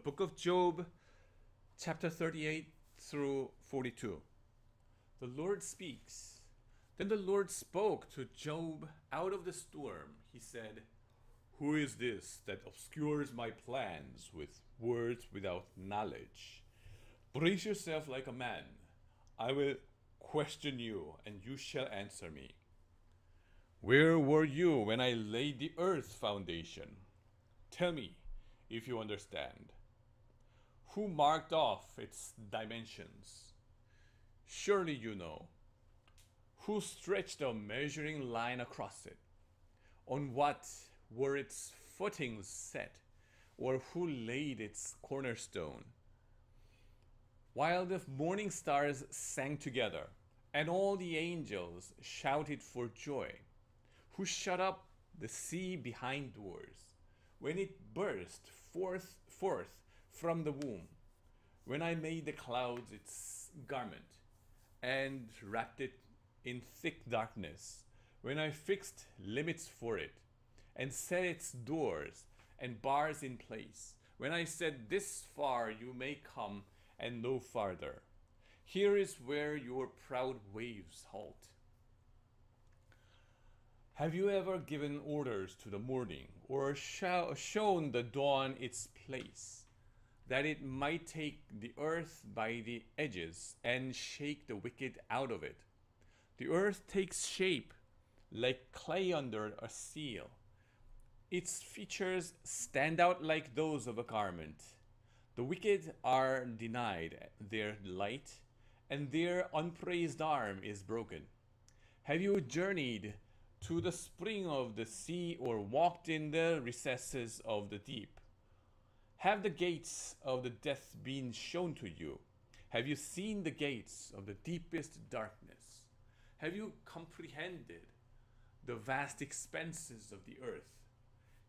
book of Job, chapter 38 through 42. The Lord speaks. Then the Lord spoke to Job out of the storm. He said, "Who is this that obscures my plans with words without knowledge? Brace yourself like a man. I will question you, and you shall answer me. Where were you when I laid the earth's foundation? Tell me if you understand. Who marked off its dimensions? Surely you know. Who stretched a measuring line across it? On what were its footings set? Or who laid its cornerstone? While the morning stars sang together, and all the angels shouted for joy, who shut up the sea behind doors, when it burst forth from the womb, when I made the clouds its garment, and wrapped it in thick darkness, when I fixed limits for it, and set its doors and bars in place, when I said, 'This far you may come, and no farther. Here is where your proud waves halt.' Have you ever given orders to the morning, or shown the dawn its place, that it might take the earth by the edges and shake the wicked out of it? The earth takes shape like clay under a seal. Its features stand out like those of a garment. The wicked are denied their light, and their unpraised arm is broken. Have you journeyed to the spring of the sea, or walked in the recesses of the deep? Have the gates of the death been shown to you? Have you seen the gates of the deepest darkness? Have you comprehended the vast expanses of the earth?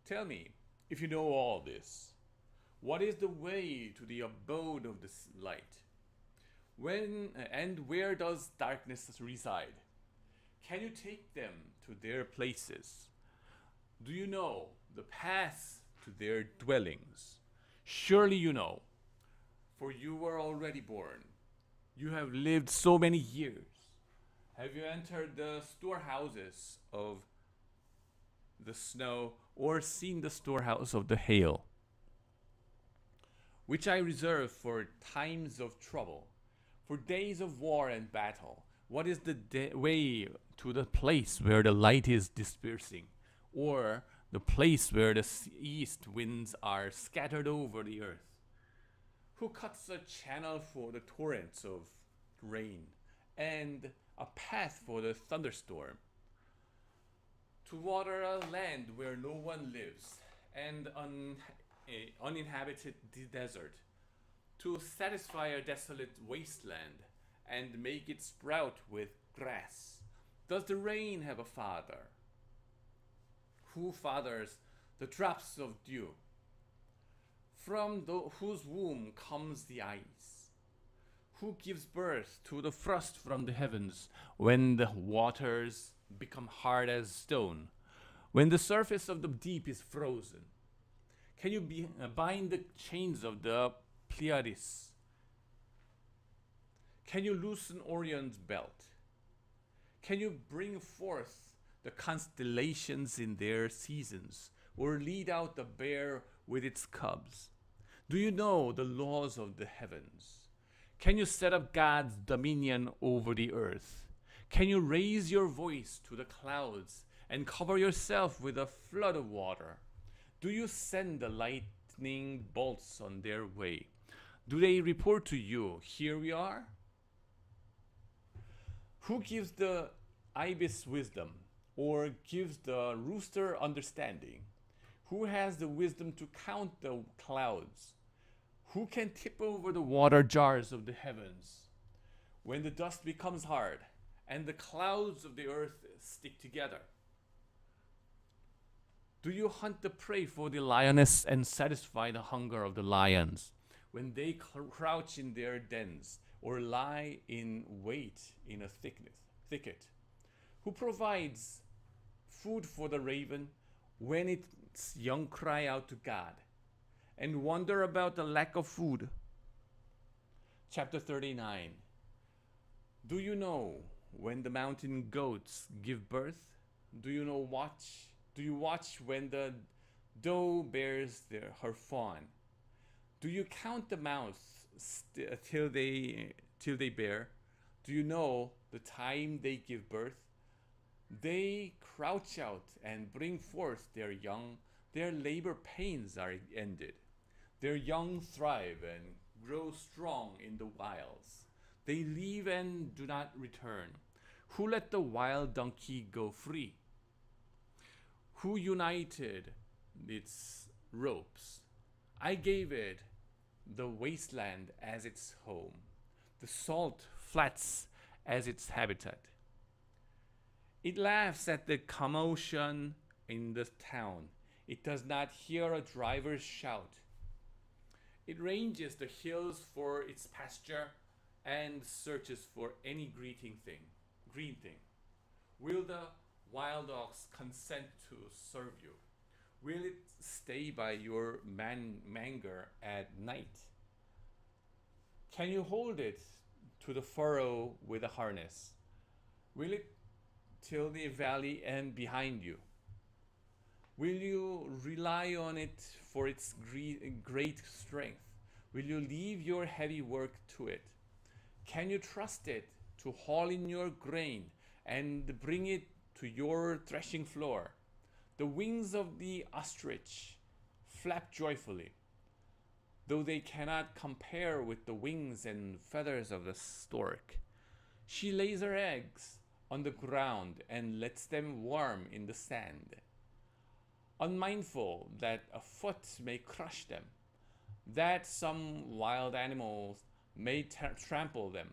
Tell me, if you know all this, what is the way to the abode of this light? When and where does darkness reside? Can you take them to their places? Do you know the paths to their dwellings? Surely you know, for you were already born. You have lived so many years. Have you entered the storehouses of the snow, or seen the storehouse of the hail, which I reserve for times of trouble, for days of war and battle? What is the way to the place where the light is dispersing, or the place where the east winds are scattered over the earth? Who cuts a channel for the torrents of rain, and a path for the thunderstorm? To water a land where no one lives, and an uninhabited desert, to satisfy a desolate wasteland, and make it sprout with grass. Does the rain have a father? Who fathers the drops of dew? From whose womb comes the ice? Who gives birth to the frost from the heavens, when the waters become hard as stone, when the surface of the deep is frozen? Can you bind the chains of the Pleiades? Can you loosen Orion's belt? Can you bring forth the constellations in their seasons, or lead out the bear with its cubs? Do you know the laws of the heavens? Can you set up God's dominion over the earth? Can you raise your voice to the clouds and cover yourself with a flood of water? Do you send the lightning bolts on their way? Do they report to you, 'Here we are'? Who gives the ibis wisdom, or gives the rooster understanding? Who has the wisdom to count the clouds? Who can tip over the water jars of the heavens? When the dust becomes hard, and the clouds of the earth stick together? Do you hunt the prey for the lioness, and satisfy the hunger of the lions, when they crouch in their dens, or lie in wait in a thicket? Who provides food for the raven when its young cry out to God, and wonder about the lack of food. Chapter 39. Do you know when the mountain goats give birth? Do you watch when the doe bears her fawn? Do you count the mouths till they bear? Do you know the time they give birth? They crouch out and bring forth their young. Their labor pains are ended. Their young thrive and grow strong in the wilds. They leave and do not return. Who let the wild donkey go free? Who united its ropes? I gave it the wasteland as its home, the salt flats as its habitat. It laughs at the commotion in the town. It does not hear a driver's shout. It ranges the hills for its pasture and searches for any green thing. Will the wild ox consent to serve you? Will it stay by your manger at night? Can you hold it to the furrow with a harness? Will it till the valley end behind you? Will you rely on it for its great strength? Will you leave your heavy work to it? Can you trust it to haul in your grain and bring it to your threshing floor? The wings of the ostrich flap joyfully, though they cannot compare with the wings and feathers of the stork. She lays her eggs on the ground and lets them warm in the sand, unmindful that a foot may crush them, that some wild animals may trample them.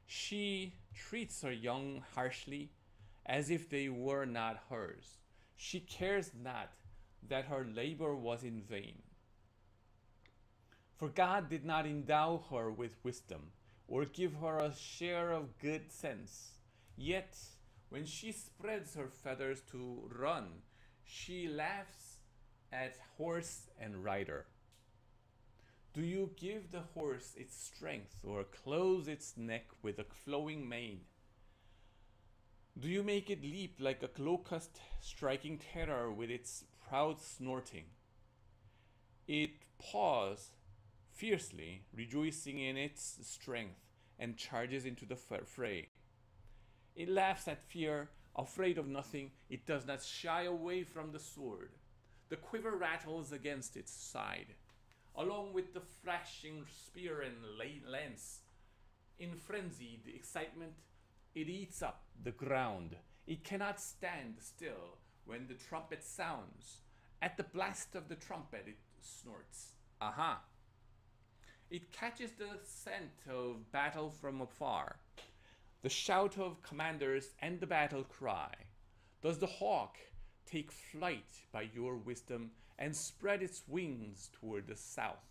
She treats her young harshly, as if they were not hers. She cares not that her labor was in vain. For God did not endow her with wisdom, or give her a share of good sense. Yet, when she spreads her feathers to run, she laughs at horse and rider. Do you give the horse its strength, or close its neck with a flowing mane? Do you make it leap like a locust, striking terror with its proud snorting? It paws fiercely, rejoicing in its strength, and charges into the fray. It laughs at fear, afraid of nothing. It does not shy away from the sword. The quiver rattles against its side, along with the flashing spear and lance. In frenzied excitement, it eats up the ground. It cannot stand still when the trumpet sounds. At the blast of the trumpet, it snorts. Aha! It catches the scent of battle from afar, the shout of commanders and the battle cry. Does the hawk take flight by your wisdom and spread its wings toward the south?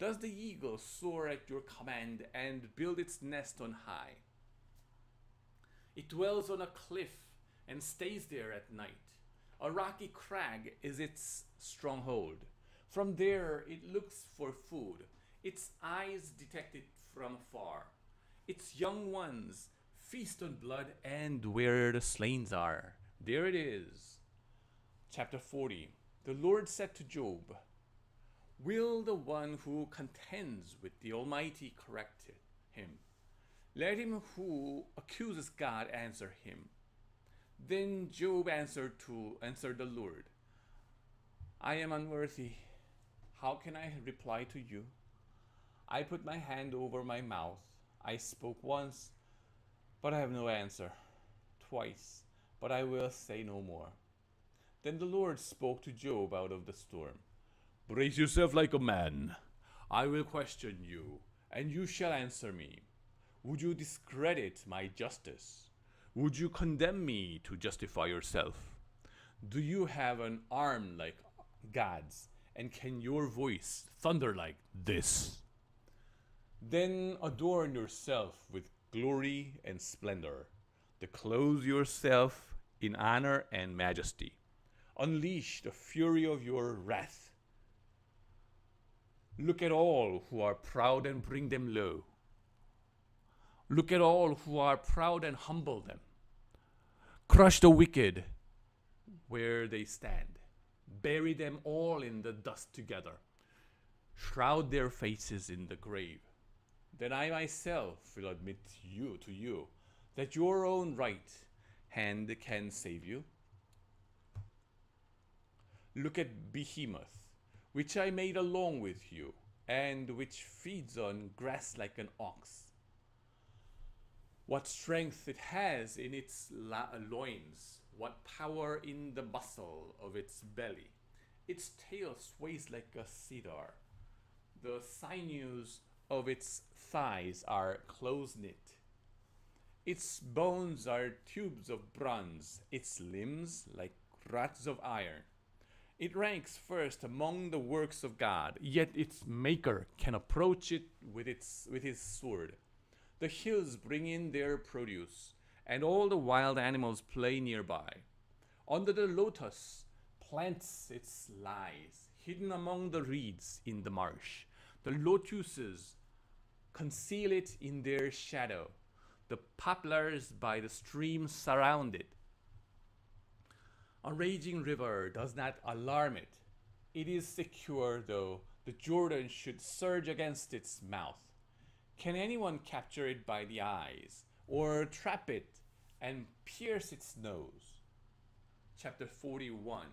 Does the eagle soar at your command and build its nest on high? It dwells on a cliff and stays there at night. A rocky crag is its stronghold. From there it looks for food. Its eyes detect it from afar. Its young ones feast on blood, and where the slain are, there it is. Chapter 40. The Lord said to Job, will the one who contends with the Almighty correct him? Let him who accuses God answer him. Then Job answered the Lord, I am unworthy. How can I reply to you? I put my hand over my mouth. I spoke once, but I have no answer. Twice, but I will say no more. Then the Lord spoke to Job out of the storm. Brace yourself like a man. I will question you, and you shall answer me. Would you discredit my justice? Would you condemn me to justify yourself? Do you have an arm like God's, and can your voice thunder like this? Then adorn yourself with glory and splendor. Clothe yourself in honor and majesty. Unleash the fury of your wrath. Look at all who are proud and bring them low. Look at all who are proud and humble them. Crush the wicked where they stand. Bury them all in the dust together. Shroud their faces in the grave. Then I myself will admit to you that your own right hand can save you. Look at Behemoth, which I made along with you, and which feeds on grass like an ox. What strength it has in its loins, what power in the muscle of its belly. Its tail sways like a cedar. The sinews of its thighs are close-knit. Its bones are tubes of bronze, its limbs like rods of iron. It ranks first among the works of God, yet its maker can approach it with his sword. The hills bring in their produce, and all the wild animals play nearby. Under the lotus plants its lies, hidden among the reeds in the marsh. The lotuses conceal it in their shadow. The poplars by the stream surround it. A raging river does not alarm it. It is secure, though the Jordan should surge against its mouth. Can anyone capture it by the eyes, or trap it and pierce its nose? Chapter 41.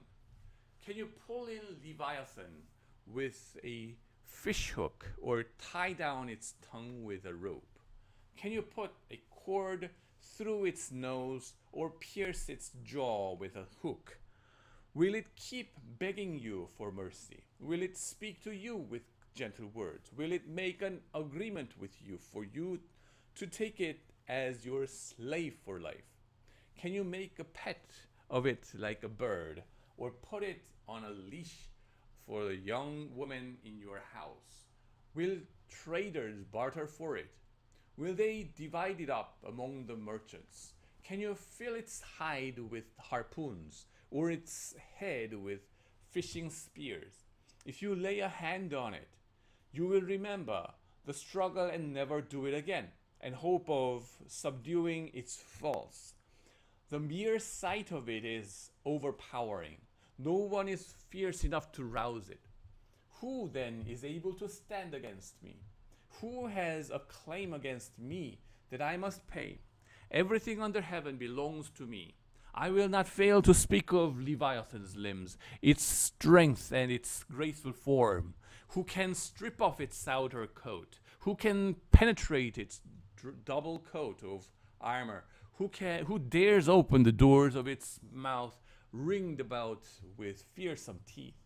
Can you pull in Leviathan with a fish hook, or tie down its tongue with a rope? Can you put a cord through its nose, or pierce its jaw with a hook? Will it keep begging you for mercy? Will it speak to you with gentle words? Will it make an agreement with you for you to take it as your slave for life? Can you make a pet of it like a bird, or put it on a leash for a young woman in your house? Will traders barter for it? Will they divide it up among the merchants? Can you fill its hide with harpoons, or its head with fishing spears? If you lay a hand on it, you will remember the struggle and never do it again, and hope of subduing its faults. The mere sight of it is overpowering. No one is fierce enough to rouse it. Who then is able to stand against me? Who has a claim against me that I must pay? Everything under heaven belongs to me. I will not fail to speak of Leviathan's limbs, its strength and its graceful form. Who can strip off its outer coat? Who can penetrate its double coat of armor? Who dares open the doors of its mouth, ringed about with fearsome teeth?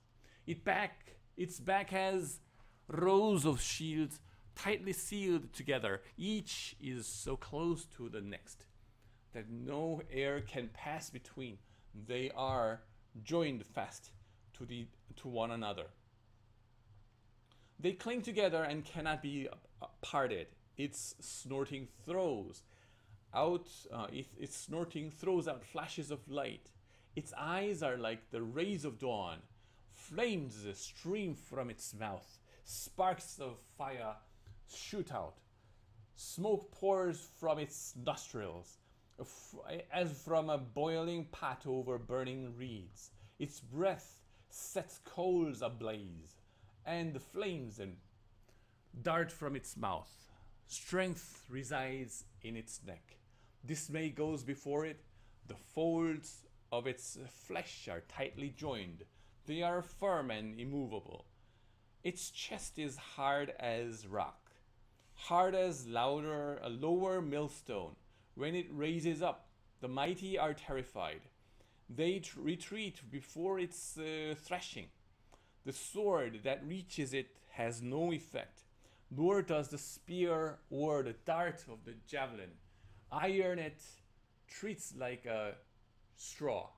Its back has rows of shields tightly sealed together. Each is so close to the next that no air can pass between. They are joined fast to one another. They cling together and cannot be parted. Its snorting throws out flashes of light. Its eyes are like the rays of dawn. Flames stream from its mouth. Sparks of fire shoot out. Smoke pours from its nostrils, as from a boiling pot over burning reeds. Its breath sets coals ablaze, and the flames dart from its mouth. Strength resides in its neck. Dismay goes before it. The folds of its flesh are tightly joined. They are firm and immovable. Its chest is hard as rock, hard as a lower millstone. When it raises up, the mighty are terrified. They retreat before its threshing. The sword that reaches it has no effect, nor does the spear or the dart of the javelin. Iron it treats like a straw,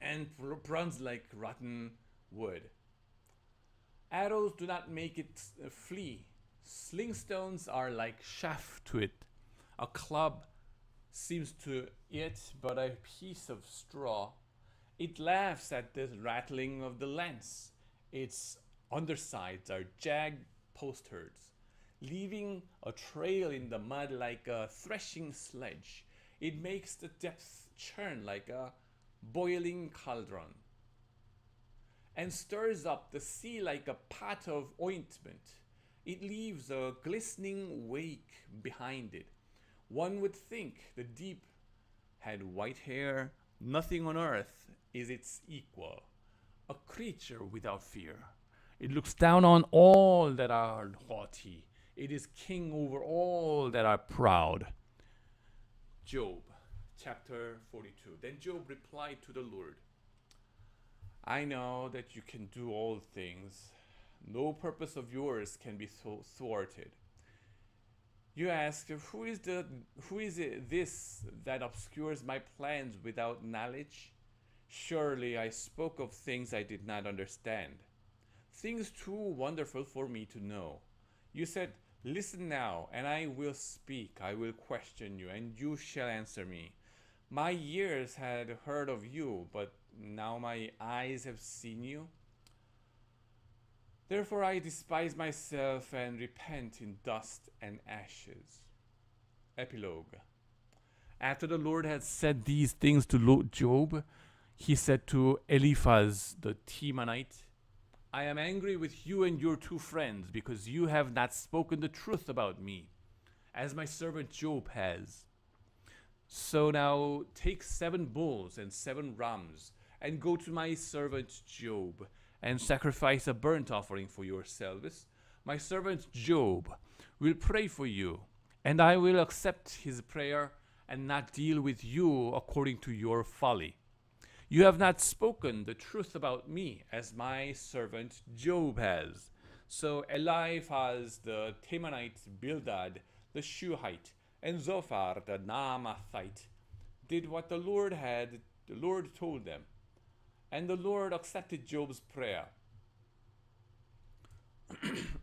and bronze like rotten wood. Arrows do not make it flee. Sling stones are like chaff to it. A club seems to it but a piece of straw. It laughs at the rattling of the lance. Its undersides are jagged potsherds, leaving a trail in the mud like a threshing sledge. It makes the depths churn like a boiling cauldron, and stirs up the sea like a pot of ointment. It leaves a glistening wake behind it. One would think the deep had white hair. Nothing on earth is its equal. A creature without fear. It looks down on all that are haughty. It is king over all that are proud. Job, chapter 42. Then Job replied to the Lord, I know that you can do all things. No purpose of yours can be thwarted. You ask, who is this that obscures my plans without knowledge? Surely I spoke of things I did not understand, things too wonderful for me to know. You said, listen now, and I will speak. I will question you, and you shall answer me. My ears had heard of you, but now my eyes have seen you. Therefore I despise myself and repent in dust and ashes. Epilogue. After the Lord had said these things to Job, he said to Eliphaz the Temanite, I am angry with you and your two friends, because you have not spoken the truth about me, as my servant Job has. So now take 7 bulls and 7 rams, and go to my servant Job, and sacrifice a burnt offering for yourselves. My servant Job will pray for you, and I will accept his prayer and not deal with you according to your folly. You have not spoken the truth about me, as my servant Job has. So Eliphaz the Temanite, Bildad the Shuhite, and Zophar the Naamathite did what the Lord told them. And the Lord accepted Job's prayer.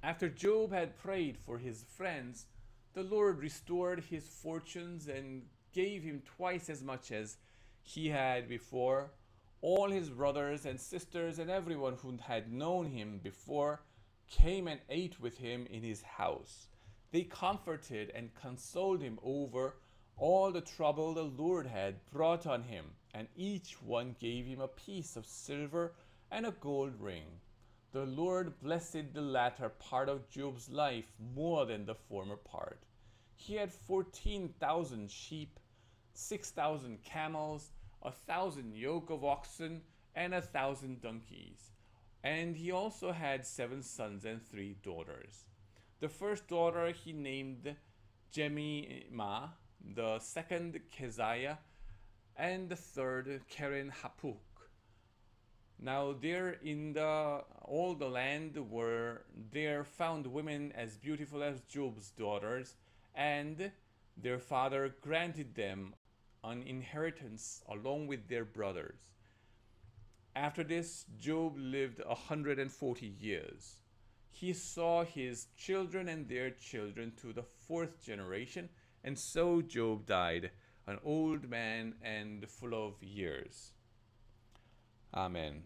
After Job had prayed for his friends, the Lord restored his fortunes and gave him twice as much as he had before. All his brothers and sisters and everyone who had known him before came and ate with him in his house. They comforted and consoled him over all the trouble the Lord had brought on him, and each one gave him a piece of silver and a gold ring. The Lord blessed the latter part of Job's life more than the former part. He had 14,000 sheep, 6,000 camels, 1,000 yoke of oxen, and 1,000 donkeys. And he also had 7 sons and 3 daughters. The first daughter he named Jemimah, the second Keziah, and the third Keren Hapuk. Now there in all the land were there found women as beautiful as Job's daughters, and their father granted them an inheritance along with their brothers. After this, Job lived 140 years. He saw his children and their children to the 4th generation, and so Job died, an old man and full of years. Amen.